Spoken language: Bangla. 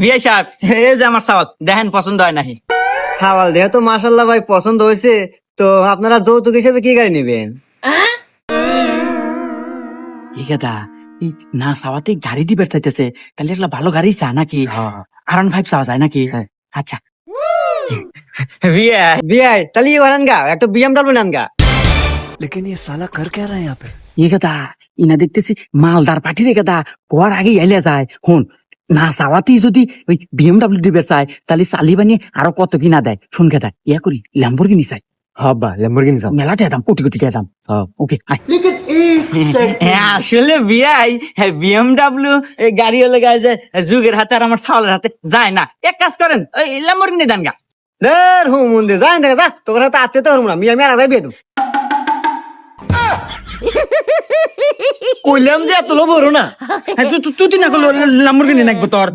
বিআই সাহেব, এই যে আমার সাওয়াত দেখেন পছন্দ হয় নাকি? সাওয়াল দেহে তো মাশাল্লাহ ভাই পছন্দ হয়েছে। তো আপনারা যৌতুক হিসেবে কি গাড়ি নেবেন? ঠিক আছে, না সাওয়াতে গাড়ি দিবে চাইতেছে, তাহলে একটা ভালো গাড়ি চা নাকি? R15 চাওয়া যায় নাকি? আচ্ছা বিআই, বিআই তাহলে ই করেন গা, একটা BMW নেন গা। এই কথা ইনা দেখতেছি মালদার পাঠি রে কথা পর আগে এলে যায়। হুন, না চাওয়াতেই যদি ওই BMW দিবে চায়, তাহলে চালি বানিয়ে আরো কত কিনা দেয়। শুন কথা ইয়া করি ল্যাম্বরগিনি চাই, হবা ল্যাম্বরগিনি চাও? মেলাতে দাম কোটি কোটি টাকা দাম। ওকে আসলে বিআই BMW গাড়ি হলে গায়ে যে যুগের হাতে আর আমার ছাওয়ালের হাতে যায় না। এক কাজ করেন, ওই ল্যাম্বরগিনি দেন গা। দের হুম মন্দির যাই দেখা যা, তোর হাতে আত্মীয় তো হরমু না, আমি আর আগে বিয়ে দেবো। কইলাম যে এত লোভ হরো না, তুই না করলো ল্যাম্বরগিনি নাকবো তোর